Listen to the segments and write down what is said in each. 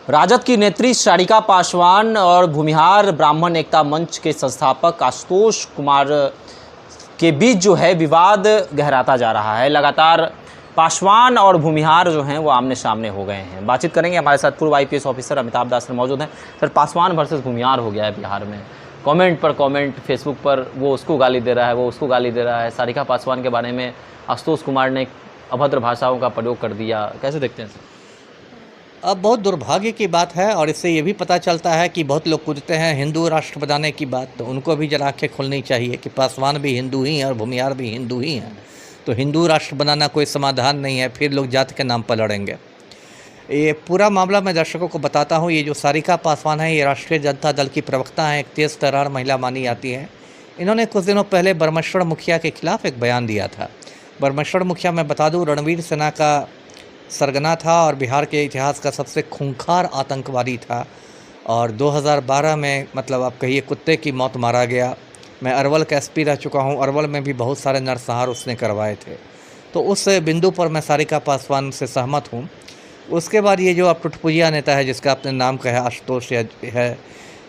राजद की नेत्री सारिका पासवान और भूमिहार ब्राह्मण एकता मंच के संस्थापक आशुतोष कुमार के बीच जो है विवाद गहराता जा रहा है। लगातार पासवान और भूमिहार जो हैं वो आमने सामने हो गए हैं। बातचीत करेंगे, हमारे साथ पूर्व आईपीएस ऑफिसर अमिताभ दास मौजूद हैं। सर, पासवान वर्सेस भूमिहार हो गया है बिहार में। कमेंट पर कमेंट, फेसबुक पर वो उसको गाली दे रहा है, वो उसको गाली दे रहा है। सारिका पासवान के बारे में आशुतोष कुमार ने अभद्र भाषाओं का प्रयोग कर दिया। कैसे देखते हैं सर? अब बहुत दुर्भाग्य की बात है और इससे ये भी पता चलता है कि बहुत लोग कूदते हैं हिंदू राष्ट्र बनाने की बात, तो उनको भी जरा आँखें खोलनी चाहिए कि पासवान भी हिंदू ही हैं और भूमिहार भी हिंदू ही हैं। तो हिंदू राष्ट्र बनाना कोई समाधान नहीं है, फिर लोग जाति के नाम पर लड़ेंगे। ये पूरा मामला मैं दर्शकों को बताता हूँ। ये जो सारिका पासवान है, ये राष्ट्रीय जनता दल की प्रवक्ता हैं, एक तेज़ तर्रार महिला मानी जाती है। इन्होंने कुछ दिनों पहले ब्रह्मेश्वर मुखिया के खिलाफ एक बयान दिया था। ब्रह्मेश्वर मुखिया, मैं बता दूँ, रणवीर सेना का सरगना था और बिहार के इतिहास का सबसे खूंखार आतंकवादी था और 2012 में मतलब आप कहिए कुत्ते की मौत मारा गया। मैं अरवल का एसपी रह चुका हूं, अरवल में भी बहुत सारे नरसंहार उसने करवाए थे। तो उस बिंदु पर मैं सारिका पासवान से सहमत हूं। उसके बाद ये जो आप टुटपुजिया नेता है जिसका आपने नाम कहा आशुतोष है,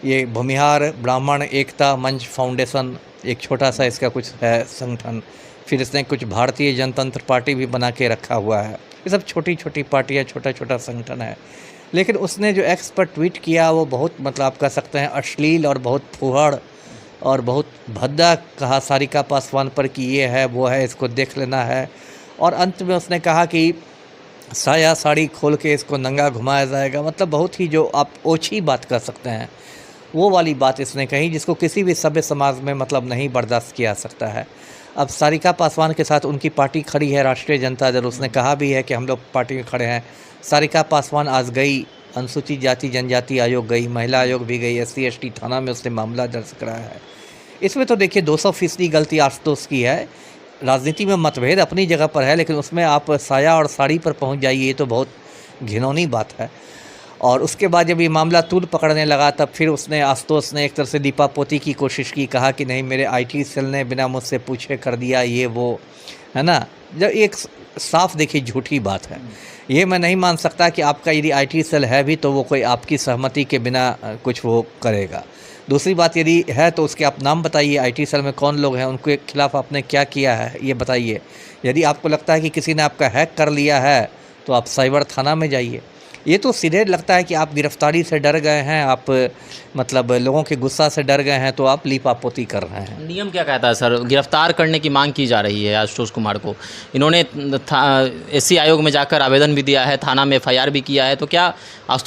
ये भूमिहार ब्राह्मण एकता मंच फाउंडेशन, एक छोटा सा इसका कुछ है संगठन। फिर इसने कुछ भारतीय जनतंत्र पार्टी भी बना के रखा हुआ है। ये सब छोटी छोटी पार्टियाँ, छोटा छोटा संगठन है। लेकिन उसने जो एक्स पर ट्वीट किया वो बहुत मतलब आप कह सकते हैं अश्लील और बहुत फुहड़ और बहुत भद्दा कहा सारिका पासवान पर कि ये है वो है, इसको देख लेना है। और अंत में उसने कहा कि साया साड़ी खोल के इसको नंगा घुमाया जाएगा। मतलब बहुत ही जो आप ओछी बात कर सकते हैं वो वाली बात इसने कही, जिसको किसी भी सभ्य समाज में मतलब नहीं बर्दाश्त किया जा सकता है। अब सारिका पासवान के साथ उनकी पार्टी खड़ी है, राष्ट्रीय जनता दल। उसने कहा भी है कि हम लोग पार्टी में खड़े हैं। सारिका पासवान आज गई, अनुसूचित जाति जनजाति आयोग गई, महिला आयोग भी गई, SC/ST थाना में उसने मामला दर्ज कराया है। इसमें तो देखिए 200% गलती आशुतोष की है। राजनीति में मतभेद अपनी जगह पर है, लेकिन उसमें आप साया और साड़ी पर पहुँच जाइए, ये तो बहुत घिनौनी बात है। और उसके बाद जब ये मामला तूल पकड़ने लगा तब फिर उसने आशुतोष ने एक तरह से दीपापोती की कोशिश की, कहा कि नहीं मेरे IT सेल ने बिना मुझसे पूछे कर दिया, ये वो है ना। जब एक साफ देखिए झूठी बात है। ये मैं नहीं मान सकता कि आपका यदि IT सेल है भी तो वो कोई आपकी सहमति के बिना कुछ वो करेगा। दूसरी बात, यदि है तो उसके आप नाम बताइए, IT सेल में कौन लोग हैं, उनके खिलाफ़ आपने क्या किया है ये बताइए। यदि आपको लगता है कि किसी ने आपका हैक कर लिया है तो आप साइबर थाना में जाइए। ये तो सीधे लगता है कि आप गिरफ्तारी से डर गए हैं, आप मतलब लोगों के गुस्सा से डर गए हैं, तो आप लीपापोती कर रहे हैं। नियम क्या कहता है सर? गिरफ्तार करने की मांग की जा रही है आशुतोष कुमार को। इन्होंने SC आयोग में जाकर आवेदन भी दिया है, थाना में FIR भी किया है। तो क्या आशुतोष